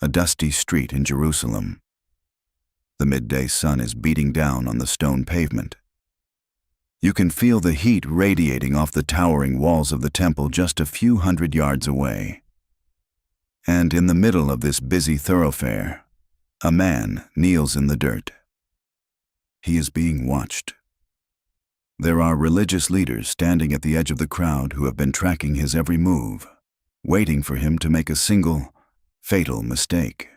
a dusty street in Jerusalem. The midday sun is beating down on the stone pavement. You can feel the heat radiating off the towering walls of the temple just a few hundred yards away. And in the middle of this busy thoroughfare, a man kneels in the dirt. He is being watched. There are religious leaders standing at the edge of the crowd who have been tracking his every move, waiting for him to make a single, fatal mistake.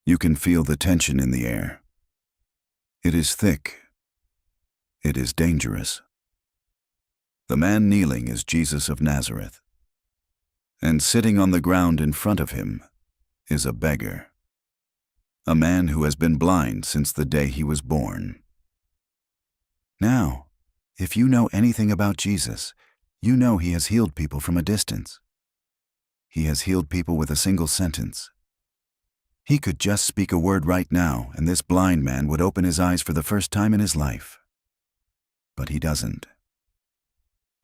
You can feel the tension in the air. It is thick. It is dangerous. The man kneeling is Jesus of Nazareth, and sitting on the ground in front of him is a beggar, a man who has been blind since the day he was born. Now, if you know anything about Jesus, you know he has healed people from a distance. He has healed people with a single sentence. He could just speak a word right now, and this blind man would open his eyes for the first time in his life. But he doesn't.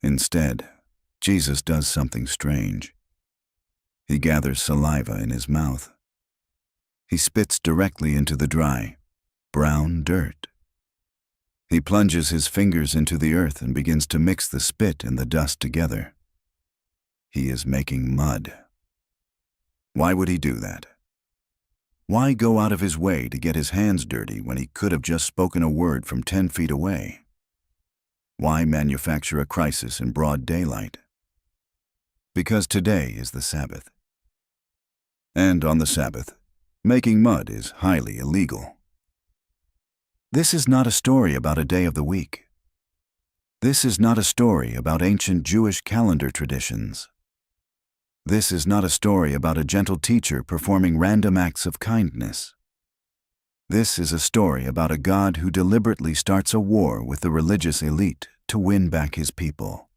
Instead, Jesus does something strange. He gathers saliva in his mouth. He spits directly into the dry, brown dirt. He plunges his fingers into the earth and begins to mix the spit and the dust together. He is making mud. Why would he do that? Why go out of his way to get his hands dirty when he could have just spoken a word from 10 feet away? Why manufacture a crisis in broad daylight? Because today is the Sabbath. And on the Sabbath, making mud is highly illegal. This is not a story about a day of the week. This is not a story about ancient Jewish calendar traditions. This is not a story about a gentle teacher performing random acts of kindness. This is a story about a God who deliberately starts a war with the religious elite to win back his people.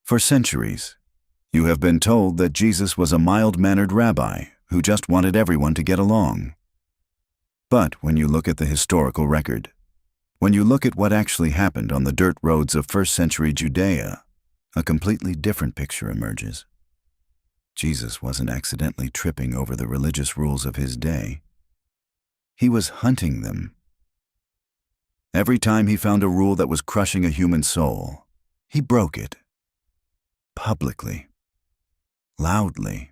For centuries, you have been told that Jesus was a mild-mannered rabbi who just wanted everyone to get along. But when you look at the historical record, when you look at what actually happened on the dirt roads of first-century Judea, a completely different picture emerges. Jesus wasn't accidentally tripping over the religious rules of his day. He was hunting them. Every time he found a rule that was crushing a human soul, he broke it. Publicly. Loudly.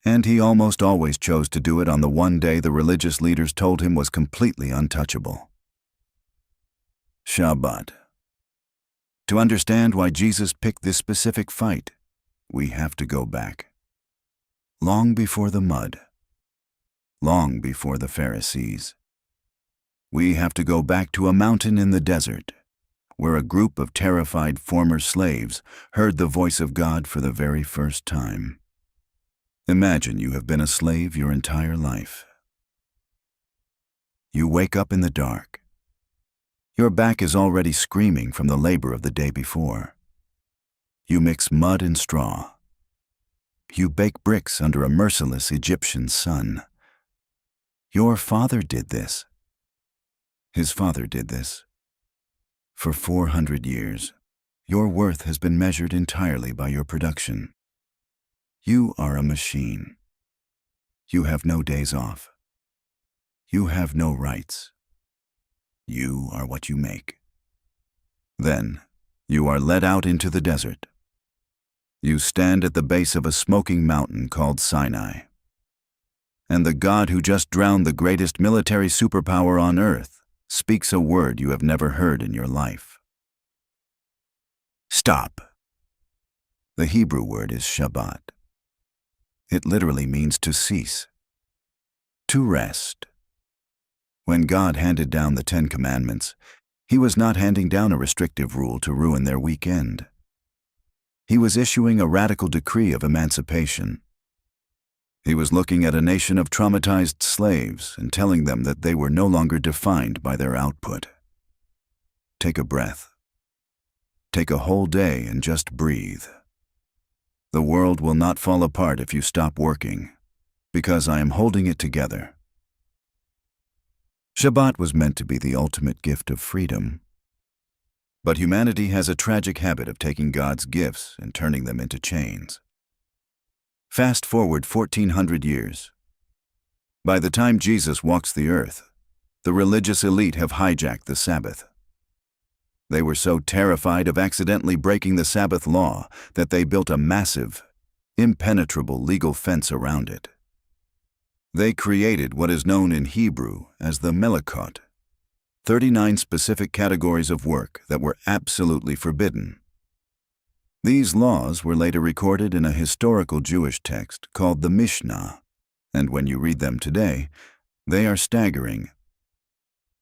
And he almost always chose to do it on the one day the religious leaders told him was completely untouchable. Shabbat. To understand why Jesus picked this specific fight, we have to go back. Long before the mud. Long before the Pharisees. We have to go back to a mountain in the desert, where a group of terrified former slaves heard the voice of God for the very first time. Imagine you have been a slave your entire life. You wake up in the dark. Your back is already screaming from the labor of the day before. You mix mud and straw. You bake bricks under a merciless Egyptian sun. Your father did this. His father did this. For 400 years, your worth has been measured entirely by your production. You are a machine. You have no days off. You have no rights. You are what you make. Then, you are led out into the desert. You stand at the base of a smoking mountain called Sinai. And the God who just drowned the greatest military superpower on earth speaks a word you have never heard in your life. Stop. The Hebrew word is Shabbat. It literally means to cease, to rest. When God handed down the 10 Commandments, he was not handing down a restrictive rule to ruin their weekend. He was issuing a radical decree of emancipation. He was looking at a nation of traumatized slaves and telling them that they were no longer defined by their output. Take a breath. Take a whole day and just breathe. The world will not fall apart if you stop working, because I am holding it together. Shabbat was meant to be the ultimate gift of freedom. But humanity has a tragic habit of taking God's gifts and turning them into chains. Fast forward 1400 years. By the time Jesus walks the earth, the religious elite have hijacked the Sabbath. They were so terrified of accidentally breaking the Sabbath law that they built a massive, impenetrable legal fence around it. They created what is known in Hebrew as the melachot, 39 specific categories of work that were absolutely forbidden. These laws were later recorded in a historical Jewish text called the Mishnah, and when you read them today, they are staggering.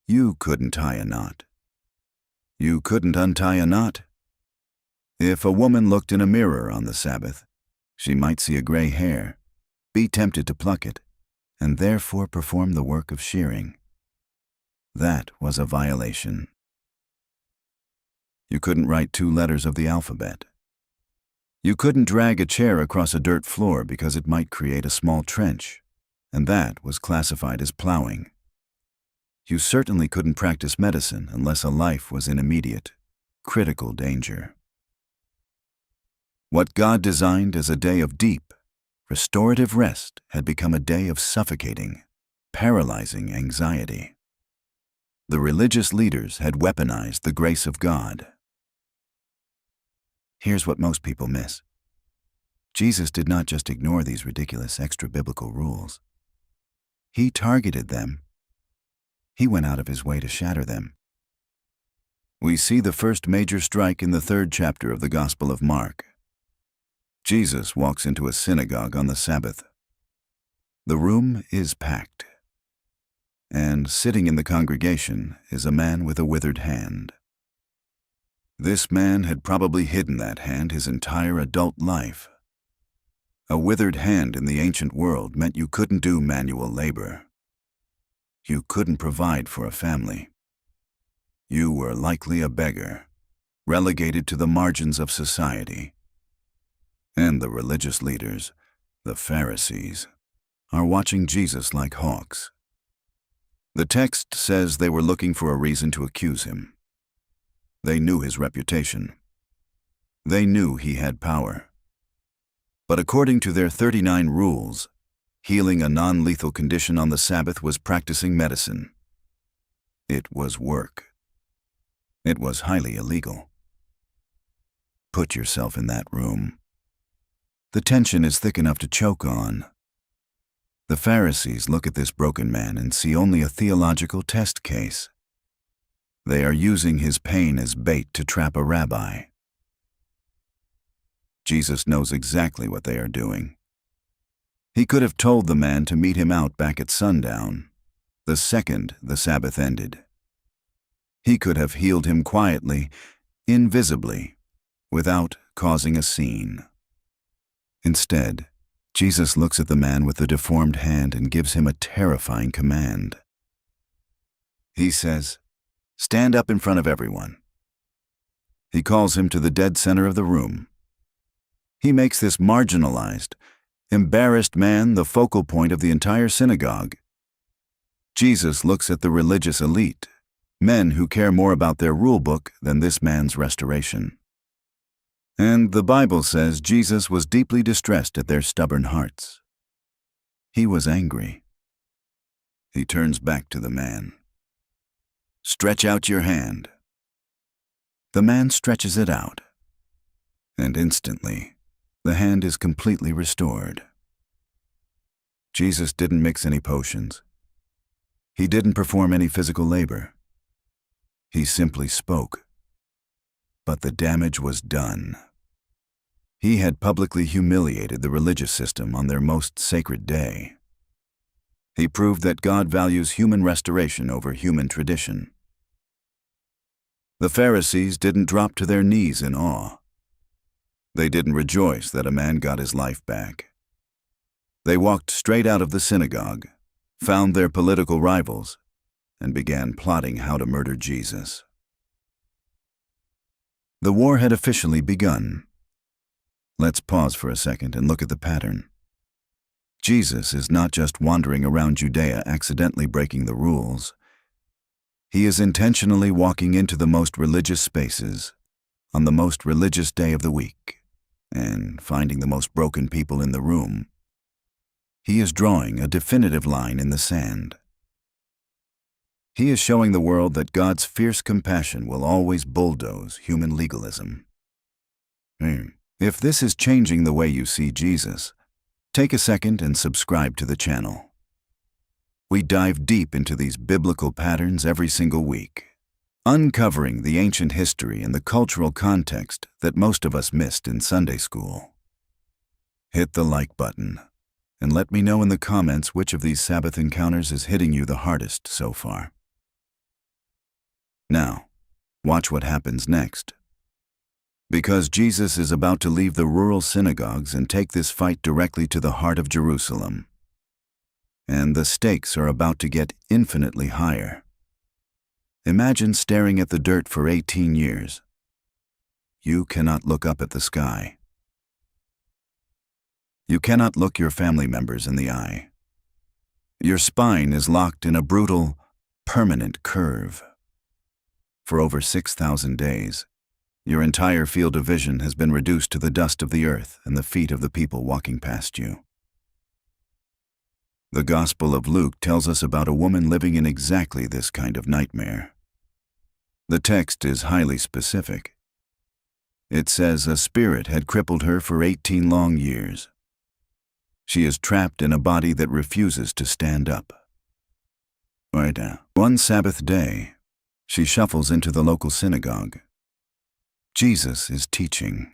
You couldn't tie a knot. You couldn't untie a knot. If a woman looked in a mirror on the Sabbath, she might see a gray hair, be tempted to pluck it, and therefore perform the work of shearing. That was a violation. You couldn't write 2 letters of the alphabet. You couldn't drag a chair across a dirt floor because it might create a small trench, and that was classified as plowing. You certainly couldn't practice medicine unless a life was in immediate, critical danger. What God designed as a day of deep, restorative rest had become a day of suffocating, paralyzing anxiety. The religious leaders had weaponized the grace of God. Here's what most people miss. Jesus did not just ignore these ridiculous extra-biblical rules. He targeted them. He went out of his way to shatter them. We see the first major strike in the 3rd chapter of the Gospel of Mark. Jesus walks into a synagogue on the Sabbath. The room is packed, and sitting in the congregation is a man with a withered hand. This man had probably hidden that hand his entire adult life. A withered hand in the ancient world meant you couldn't do manual labor. You couldn't provide for a family. You were likely a beggar, relegated to the margins of society. And the religious leaders, the Pharisees, are watching Jesus like hawks. The text says they were looking for a reason to accuse him. They knew his reputation. They knew he had power. But according to their 39 rules, healing a non-lethal condition on the Sabbath was practicing medicine. It was work. It was highly illegal. Put yourself in that room. The tension is thick enough to choke on. The Pharisees look at this broken man and see only a theological test case. They are using his pain as bait to trap a rabbi. Jesus knows exactly what they are doing. He could have told the man to meet him out back at sundown, the second the Sabbath ended. He could have healed him quietly, invisibly, without causing a scene. Instead, Jesus looks at the man with the deformed hand and gives him a terrifying command. He says, "Stand up in front of everyone." He calls him to the dead center of the room. He makes this marginalized, embarrassed man the focal point of the entire synagogue. Jesus looks at the religious elite, men who care more about their rule book than this man's restoration. And the Bible says Jesus was deeply distressed at their stubborn hearts. He was angry. He turns back to the man. "Stretch out your hand." The man stretches it out, and instantly, the hand is completely restored. Jesus didn't mix any potions. He didn't perform any physical labor. He simply spoke. But the damage was done. He had publicly humiliated the religious system on their most sacred day. He proved that God values human restoration over human tradition. The Pharisees didn't drop to their knees in awe. They didn't rejoice that a man got his life back. They walked straight out of the synagogue, found their political rivals, and began plotting how to murder Jesus. The war had officially begun. Let's pause for a second and look at the pattern. Jesus is not just wandering around Judea accidentally breaking the rules. He is intentionally walking into the most religious spaces on the most religious day of the week, and finding the most broken people in the room, he is drawing a definitive line in the sand. He is showing the world that God's fierce compassion will always bulldoze human legalism. If this is changing the way you see Jesus, take a second and subscribe to the channel. We dive deep into these biblical patterns every single week, uncovering the ancient history and the cultural context that most of us missed in Sunday school. Hit the like button, and let me know in the comments which of these Sabbath encounters is hitting you the hardest so far. Now, watch what happens next. Because Jesus is about to leave the rural synagogues and take this fight directly to the heart of Jerusalem. And the stakes are about to get infinitely higher. Imagine staring at the dirt for 18 years. You cannot look up at the sky. You cannot look your family members in the eye. Your spine is locked in a brutal, permanent curve. For over 6,000 days, your entire field of vision has been reduced to the dust of the earth and the feet of the people walking past you. The Gospel of Luke tells us about a woman living in exactly this kind of nightmare. The text is highly specific. It says a spirit had crippled her for 18 long years. She is trapped in a body that refuses to stand up. One Sabbath day, she shuffles into the local synagogue. Jesus is teaching.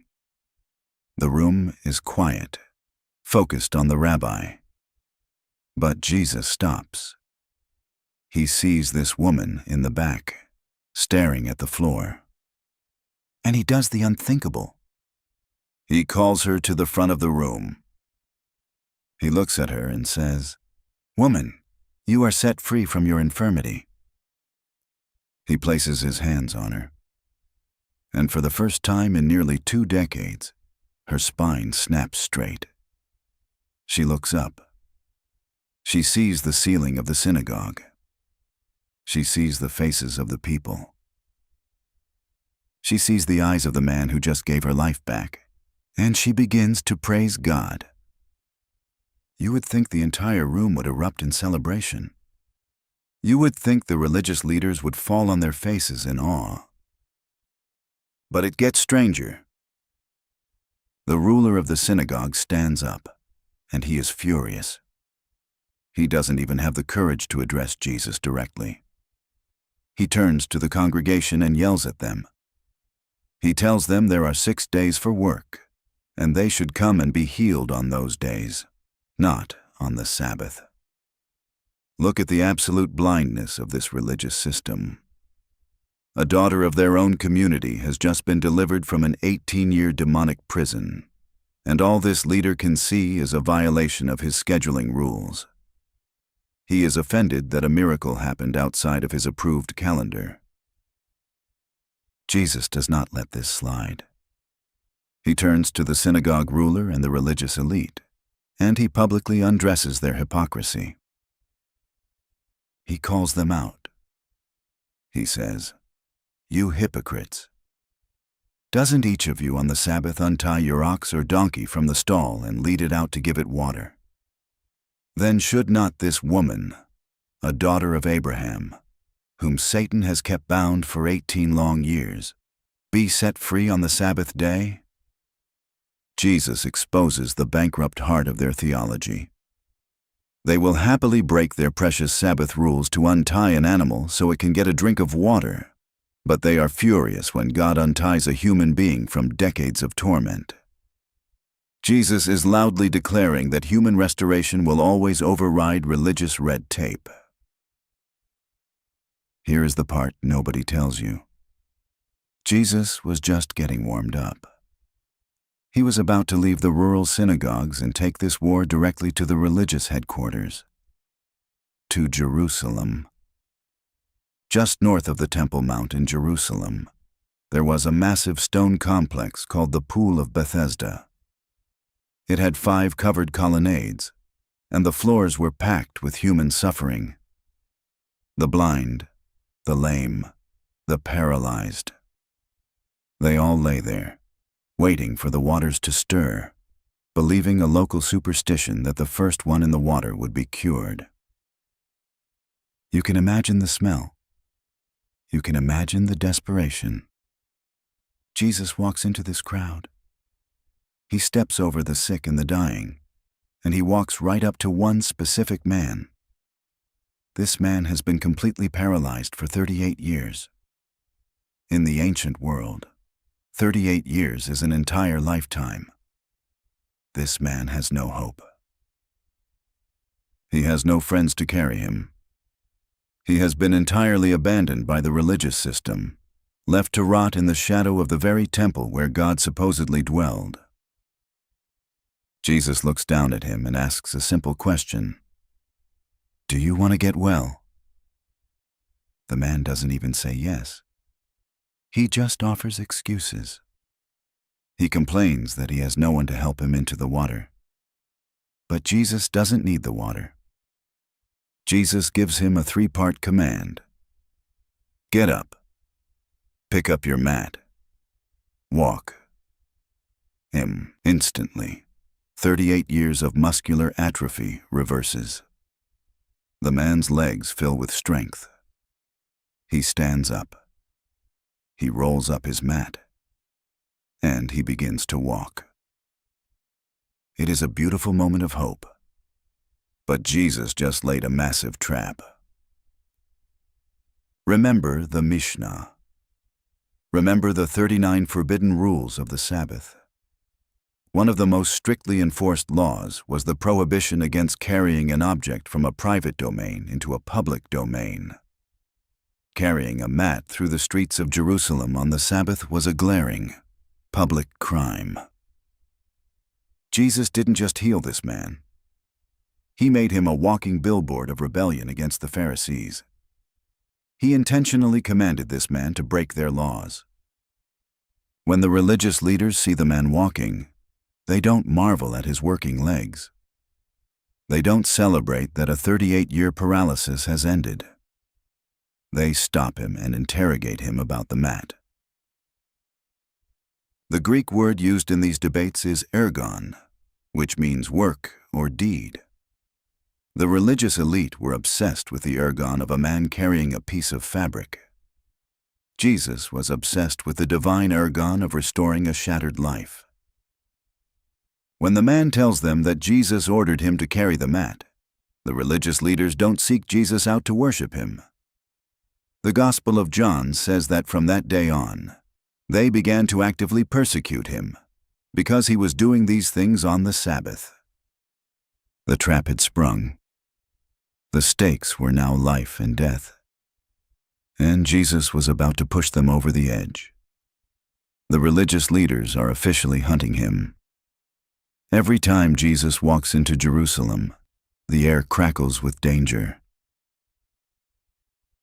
The room is quiet, focused on the rabbi. But Jesus stops. He sees this woman in the back, staring at the floor. And he does the unthinkable. He calls her to the front of the room. He looks at her and says, "Woman, you are set free from your infirmity." He places his hands on her. And for the first time in nearly 2 decades, her spine snaps straight. She looks up. She sees the ceiling of the synagogue. She sees the faces of the people. She sees the eyes of the man who just gave her life back, and she begins to praise God. You would think the entire room would erupt in celebration. You would think the religious leaders would fall on their faces in awe. But it gets stranger. The ruler of the synagogue stands up, and he is furious. He doesn't even have the courage to address Jesus directly. He turns to the congregation and yells at them. He tells them there are 6 days for work, and they should come and be healed on those days, not on the Sabbath. Look at the absolute blindness of this religious system. A daughter of their own community has just been delivered from an 18-year demonic prison, and all this leader can see is a violation of his scheduling rules. He is offended that a miracle happened outside of his approved calendar. Jesus does not let this slide. He turns to the synagogue ruler and the religious elite, and he publicly undresses their hypocrisy. He calls them out. He says, "You hypocrites! Doesn't each of you on the Sabbath untie your ox or donkey from the stall and lead it out to give it water? Then should not this woman, a daughter of Abraham, whom Satan has kept bound for 18 long years, be set free on the Sabbath day?" Jesus exposes the bankrupt heart of their theology. They will happily break their precious Sabbath rules to untie an animal so it can get a drink of water, but they are furious when God unties a human being from decades of torment. Jesus is loudly declaring that human restoration will always override religious red tape. Here is the part nobody tells you. Jesus was just getting warmed up. He was about to leave the rural synagogues and take this war directly to the religious headquarters, to Jerusalem. Just north of the Temple Mount in Jerusalem, there was a massive stone complex called the Pool of Bethesda. It had 5 covered colonnades, and the floors were packed with human suffering. The blind, the lame, the paralyzed. They all lay there, waiting for the waters to stir, believing a local superstition that the first one in the water would be cured. You can imagine the smell. You can imagine the desperation. Jesus walks into this crowd. He steps over the sick and the dying, and he walks right up to one specific man. This man has been completely paralyzed for 38 years. In the ancient world, 38 years is an entire lifetime. This man has no hope. He has no friends to carry him. He has been entirely abandoned by the religious system, left to rot in the shadow of the very temple where God supposedly dwelled. Jesus looks down at him and asks a simple question. Do you want to get well? The man doesn't even say yes. He just offers excuses. He complains that he has no one to help him into the water. But Jesus doesn't need the water. Jesus gives him a 3-part command. Get up. Pick up your mat. Walk. Instantly, 38 years of muscular atrophy reverses. The man's legs fill with strength. He stands up. He rolls up his mat. And he begins to walk. It is a beautiful moment of hope. But Jesus just laid a massive trap. Remember the Mishnah. Remember the 39 forbidden rules of the Sabbath. One of the most strictly enforced laws was the prohibition against carrying an object from a private domain into a public domain. Carrying a mat through the streets of Jerusalem on the Sabbath was a glaring, public crime. Jesus didn't just heal this man. He made him a walking billboard of rebellion against the Pharisees. He intentionally commanded this man to break their laws. When the religious leaders see the man walking, they don't marvel at his working legs. They don't celebrate that a 38-year paralysis has ended. They stop him and interrogate him about the mat. The Greek word used in these debates is ergon, which means work or deed. The religious elite were obsessed with the ergon of a man carrying a piece of fabric. Jesus was obsessed with the divine ergon of restoring a shattered life. When the man tells them that Jesus ordered him to carry the mat, the religious leaders don't seek Jesus out to worship him. The Gospel of John says that from that day on, they began to actively persecute him because he was doing these things on the Sabbath. The trap had sprung. The stakes were now life and death. And Jesus was about to push them over the edge. The religious leaders are officially hunting him. Every time Jesus walks into Jerusalem, the air crackles with danger.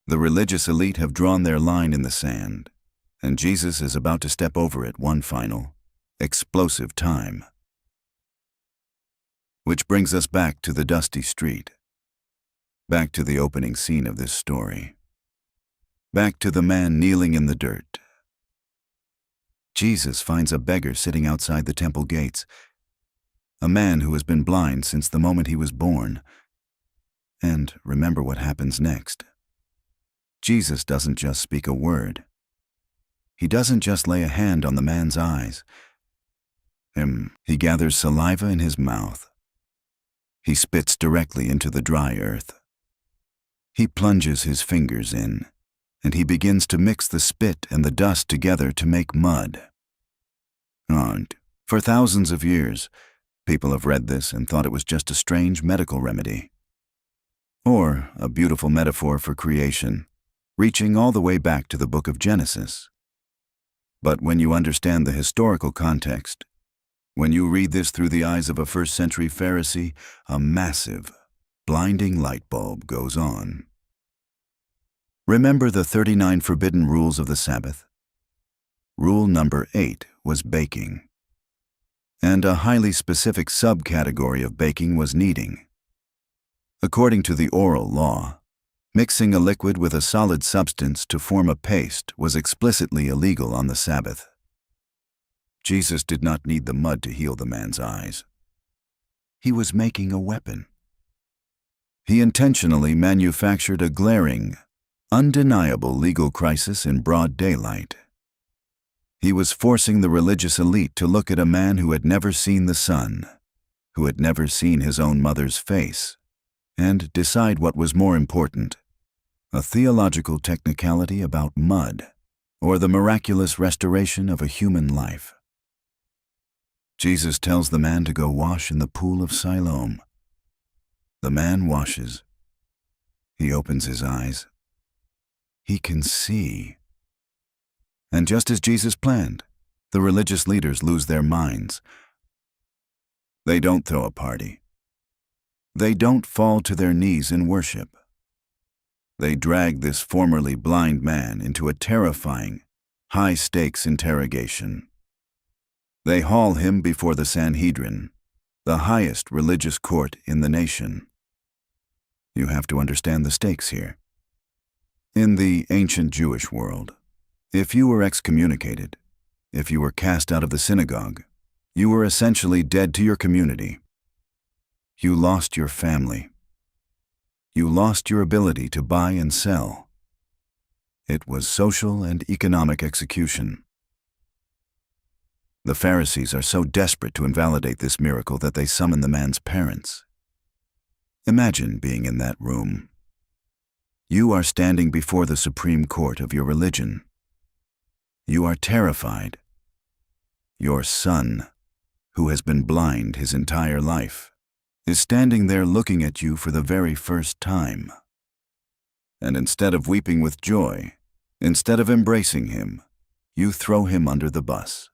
The religious elite have drawn their line in the sand, and Jesus is about to step over it one final, explosive time. Which brings us back to the dusty street. Back to the opening scene of this story. Back to the man kneeling in the dirt. Jesus finds a beggar sitting outside the temple gates, a man who has been blind since the moment he was born. And remember what happens next. Jesus doesn't just speak a word. He doesn't just lay a hand on the man's eyes. He gathers saliva in his mouth. He spits directly into the dry earth. He plunges his fingers in, and he begins to mix the spit and the dust together to make mud. And for thousands of years, people have read this and thought it was just a strange medical remedy. Or a beautiful metaphor for creation, reaching all the way back to the book of Genesis. But when you understand the historical context, when you read this through the eyes of a first-century Pharisee, a massive, blinding light bulb goes on. Remember the 39 forbidden rules of the Sabbath? Rule number 8 was baking. And a highly specific subcategory of baking was kneading. According to the oral law, mixing a liquid with a solid substance to form a paste was explicitly illegal on the Sabbath. Jesus did not need the mud to heal the man's eyes. He was making a weapon. He intentionally manufactured a glaring, undeniable legal crisis in broad daylight. He was forcing the religious elite to look at a man who had never seen the sun, who had never seen his own mother's face, and decide what was more important, a theological technicality about mud, or the miraculous restoration of a human life. Jesus tells the man to go wash in the pool of Siloam. The man washes. He opens his eyes. He can see. And just as Jesus planned, the religious leaders lose their minds. They don't throw a party. They don't fall to their knees in worship. They drag this formerly blind man into a terrifying, high-stakes interrogation. They haul him before the Sanhedrin, the highest religious court in the nation. You have to understand the stakes here. In the ancient Jewish world, if you were excommunicated, if you were cast out of the synagogue, you were essentially dead to your community. You lost your family. You lost your ability to buy and sell. It was social and economic execution. The Pharisees are so desperate to invalidate this miracle that they summon the man's parents. Imagine being in that room. You are standing before the Supreme Court of your religion. You are terrified. Your son, who has been blind his entire life, is standing there looking at you for the very first time. And instead of weeping with joy, instead of embracing him, you throw him under the bus.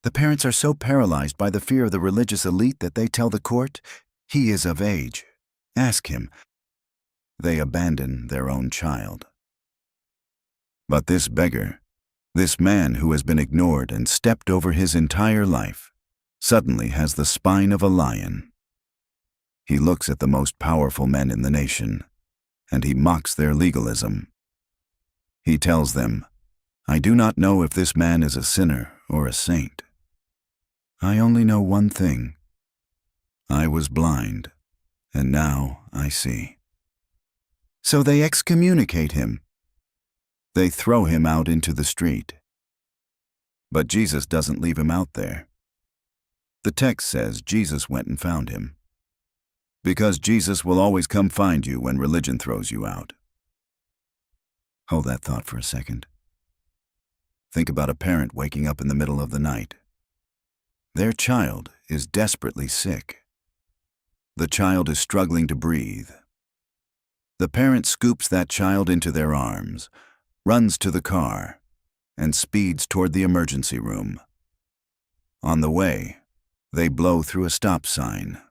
The parents are so paralyzed by the fear of the religious elite that they tell the court, "He is of age. Ask him." They abandon their own child. But this beggar, this man who has been ignored and stepped over his entire life, suddenly has the spine of a lion. He looks at the most powerful men in the nation, and he mocks their legalism. He tells them, "I do not know if this man is a sinner or a saint. I only know one thing. I was blind, and now I see." So they excommunicate him. They throw him out into the street. But Jesus doesn't leave him out there. The text says Jesus went and found him. Because Jesus will always come find you when religion throws you out. Hold that thought for a second. Think about a parent waking up in the middle of the night. Their child is desperately sick. The child is struggling to breathe. The parent scoops that child into their arms, runs to the car, and speeds toward the emergency room. On the way, they blow through a stop sign.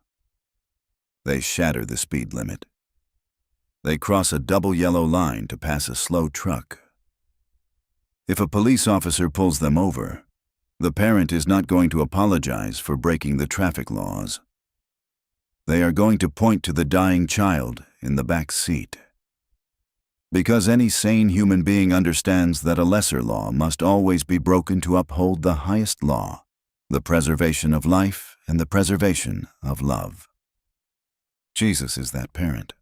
They shatter the speed limit. They cross a double yellow line to pass a slow truck. If a police officer pulls them over, the parent is not going to apologize for breaking the traffic laws. They are going to point to the dying child in the back seat. Because any sane human being understands that a lesser law must always be broken to uphold the highest law, the preservation of life and the preservation of love. Jesus is that parent.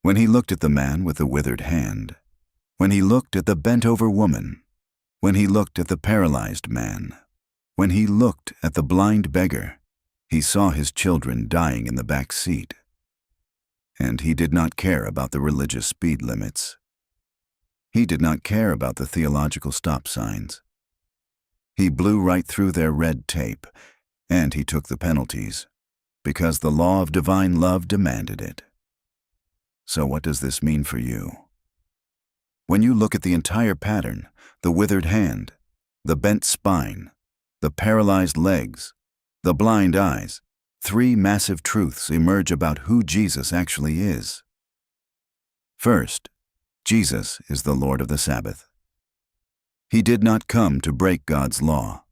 When he looked at the man with the withered hand, when he looked at the bent-over woman, when he looked at the paralyzed man, when he looked at the blind beggar, he saw his children dying in the back seat. And he did not care about the religious speed limits. He did not care about the theological stop signs. He blew right through their red tape, and he took the penalties, because the law of divine love demanded it. So what does this mean for you? When you look at the entire pattern, the withered hand, the bent spine, the paralyzed legs, the blind eyes, three massive truths emerge about who Jesus actually is. First, Jesus is the Lord of the Sabbath. He did not come to break God's law.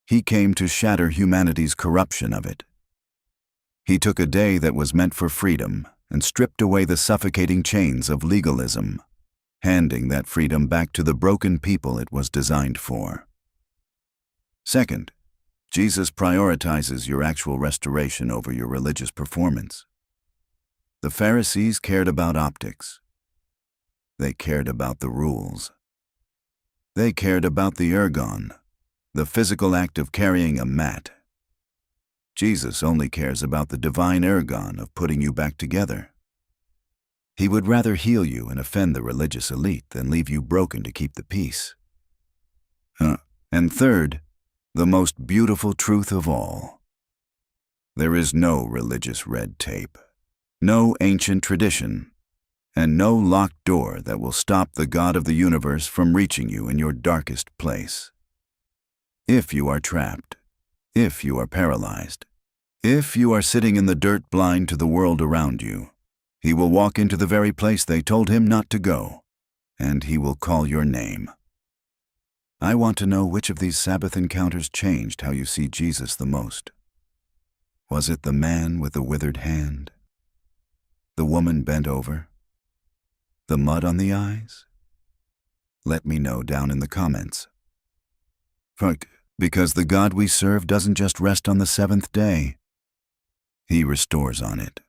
He came to shatter humanity's corruption of it. He took a day that was meant for freedom and stripped away the suffocating chains of legalism, handing that freedom back to the broken people it was designed for. Second, Jesus prioritizes your actual restoration over your religious performance. The Pharisees cared about optics. They cared about the rules. They cared about the ergon, the physical act of carrying a mat. Jesus only cares about the divine ergon of putting you back together. He would rather heal you and offend the religious elite than leave you broken to keep the peace. And third, the most beautiful truth of all. There is no religious red tape, no ancient tradition, and no locked door that will stop the God of the universe from reaching you in your darkest place. If you are trapped, if you are paralyzed, if you are sitting in the dirt blind to the world around you, He will walk into the very place they told Him not to go, and He will call your name. I want to know which of these Sabbath encounters changed how you see Jesus the most. Was it the man with the withered hand? The woman bent over? The mud on the eyes? Let me know down in the comments. Because the God we serve doesn't just rest on the seventh day. He restores on it.